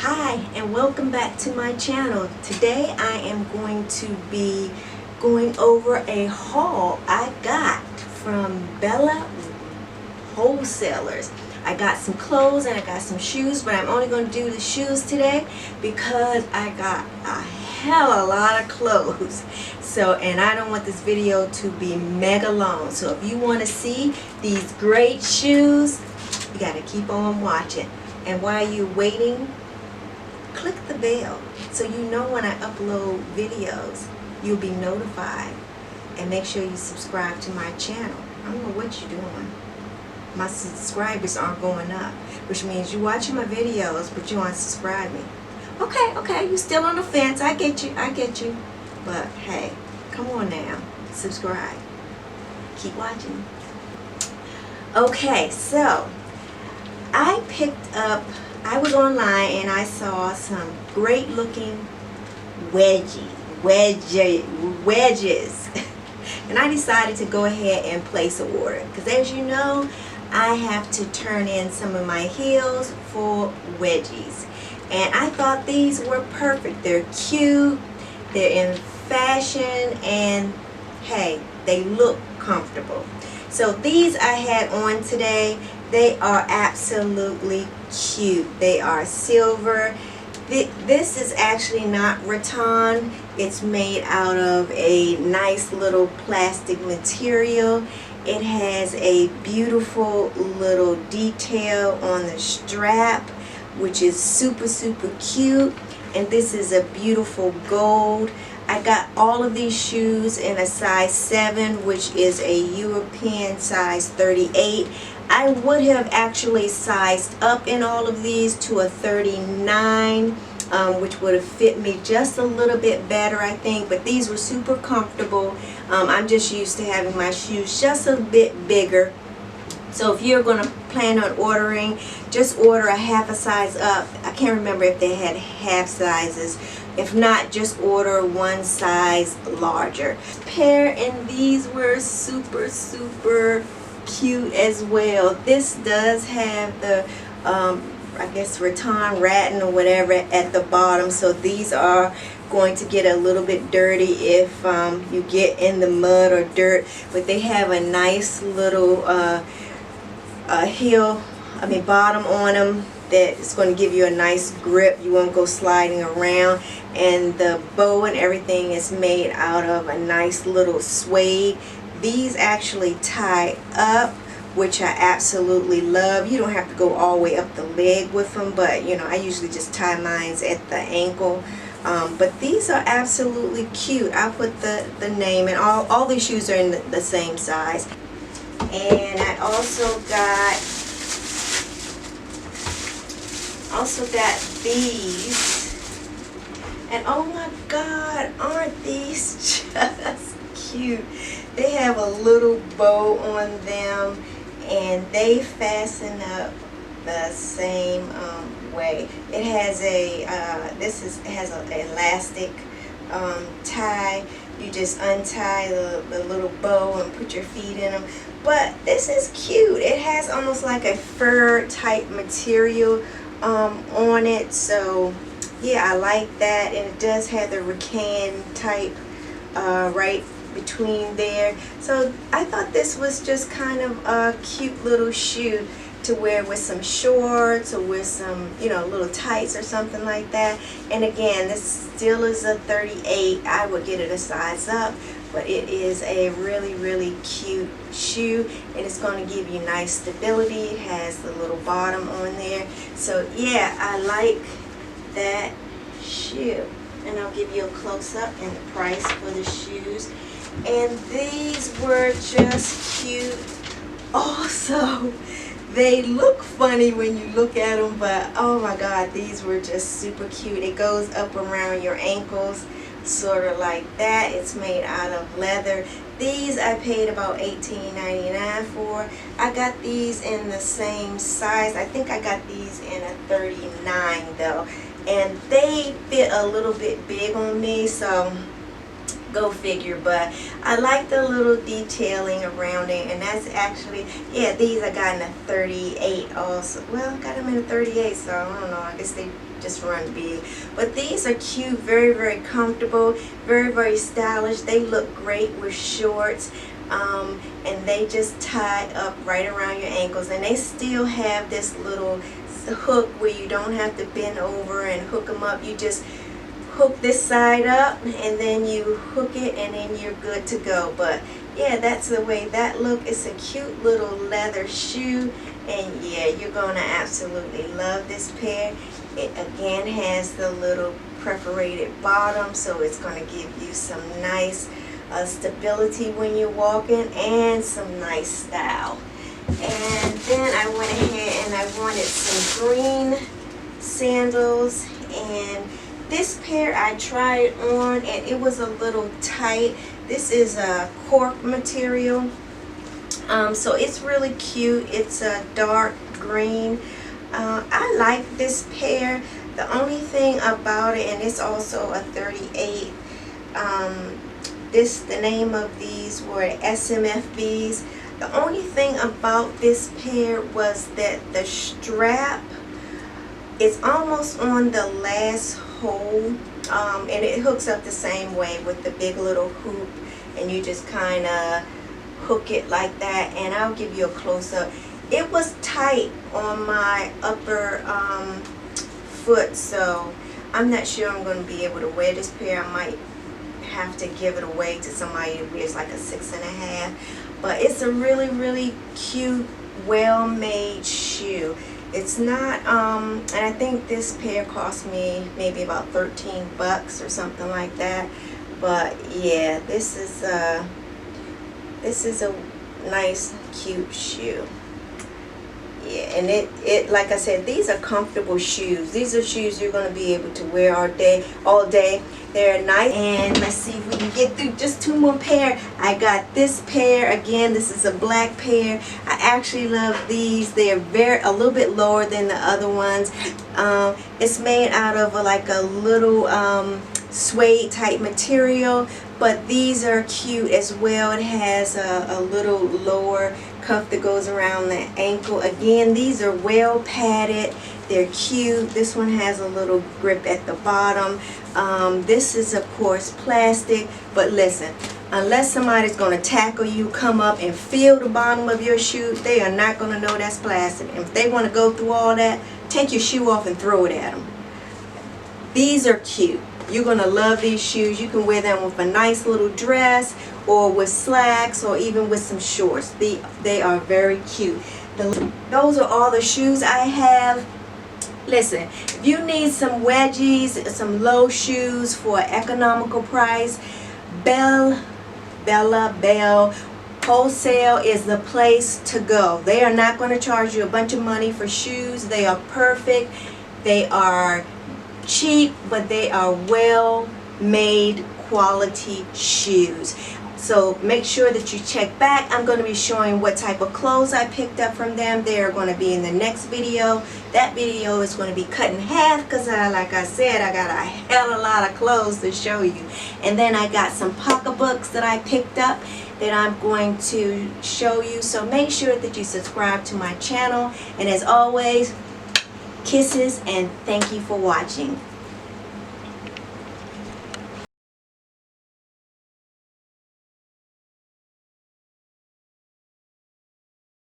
Hi and welcome back to my channel. Today I am going to be going over a haul I got from BELLE Wholesalers. I got some clothes and I got some shoes, but I'm only going to do the shoes today because I got a hell of a lot of clothes. And I don't want this video to be mega long. So if you want to see these great shoes, you got to keep on watching. And while you're waiting, click the bell so you know when I upload videos, you'll be notified. And make sure you subscribe to my channel. I don't know what you're doing. My subscribers aren't going up, which means you're watching my videos but you aren't subscribing. Okay, you're still on the fence. I get you. But hey, come on now, subscribe. Keep watching. Okay, so I was online and I saw some great looking wedges. And I decided to go ahead and place an order because, as you know, I have to turn in some of my heels for wedgies. And I thought these were perfect. They're cute, they're in fashion, and hey, they look comfortable. So these I had on today. They are absolutely cute. They are silver. This is actually not rattan. It's made out of a nice little plastic material. It has a beautiful little detail on the strap, which is super cute. And this is a beautiful gold. I got all of these shoes in a size 7, which is a European size 38. I would have actually sized up in all of these to a 39, which would have fit me just a little bit better, I think. But these were super comfortable. I'm just used to having my shoes just a bit bigger. So if you're going to plan on ordering, just order a half a size up. I can't remember if they had half sizes. If not, just order one size larger. Pair, and these were super cute as well. This does have the I guess rattan or whatever at the bottom, so these are going to get a little bit dirty if you get in the mud or dirt, but they have a nice little bottom on them that is going to give you a nice grip. You won't go sliding around, and the bow and everything is made out of a nice little suede. These actually tie up, which I absolutely love. You don't have to go all the way up the leg with them, but you know, I usually just tie mine at the ankle. But these are absolutely cute. I'll put the name, and all these shoes are in the same size. And I also got these, and oh my god, aren't these just cute? They have a little bow on them and they fasten up the same way. It has has an elastic tie. You just untie the little bow and put your feet in them. But this is cute. It has almost like a fur type material on it. So yeah, I like that. And it does have the rattan type right between there. So I thought this was just kind of a cute little shoe to wear with some shorts or with some, you know, little tights or something like that. And again, this still is a 38. I would get it a size up, but it is a really cute shoe, and it's going to give you nice stability. It has the little bottom on there. So yeah, I like that shoe. And I'll give you a close-up and the price for the shoes. And these were just cute also. They look funny when you look at them, but oh my god, these were just super cute. It goes up around your ankles, sort of like that. It's made out of leather. These I paid about $18.99 for. I got these in the same size. I think I got these in a 39 though. And they fit a little bit big on me, so Go figure. But I like the little detailing around it, and that's actually, yeah, these I got in a 38 also. Well, I got them in a 38, so I don't know, I guess they just run big. But these are cute, very, very comfortable, very, very stylish. They look great with shorts. And they just tie up right around your ankles, and they still have this little hook where you don't have to bend over and hook them up. You just hook this side up and then you hook it, and then you're good to go. But yeah, that's the way that look. It's a cute little leather shoe, and yeah, you're gonna absolutely love this pair. It again has the little perforated bottom, so it's gonna give you some nice stability when you're walking and some nice style. And then I went ahead and I wanted some green sandals, and this pair I tried on and it was a little tight. This is a cork material, so it's really cute. It's a dark green. I like this pair. The only thing about it, and it's also a 38, the name of these were SMFBs. The only thing about this pair was that the strap is almost on the last hole, and it hooks up the same way with the big little hoop, and you just kind of hook it like that. And I'll give you a close-up. It was tight on my upper foot, so I'm not sure I'm going to be able to wear this pair. I might have to give it away to somebody who wears like a 6.5. But it's a really, really cute, well-made shoe. It's not, and I think this pair cost me maybe about 13 bucks or something like that. But yeah, this is a nice, cute shoe. Yeah, and it like I said, these are comfortable shoes. These are shoes you're going to be able to wear all day. They're nice. And let's see if we can get through just two more pair. I got this pair again. This is a black pair. I actually love these. They're a little bit lower than the other ones. It's made out of like a little suede type material, but these are cute as well. It has a little lower cuff that goes around the ankle. Again, these are well padded. They're cute. This one has a little grip at the bottom. This is of course plastic, but listen, unless somebody's going to tackle you, come up and feel the bottom of your shoe, they are not going to know that's plastic. And if they want to go through all that, take your shoe off and throw it at them. These are cute. You're going to love these shoes. You can wear them with a nice little dress, or with slacks, or even with some shorts. They are very cute. Those are all the shoes I have. Listen, if you need some wedgies, some low shoes for an economical price, BELLE Wholesale is the place to go. They are not going to charge you a bunch of money for shoes. They are perfect. They are cheap, but they are well made quality shoes. So make sure that you check back. I'm going to be showing what type of clothes I picked up from them. They are going to be in the next video. That video is going to be cut in half because like I said, I got a hell of a lot of clothes to show you. And then I got some pocketbooks that I picked up that I'm going to show you. So make sure that you subscribe to my channel. And as always, kisses and thank you for watching.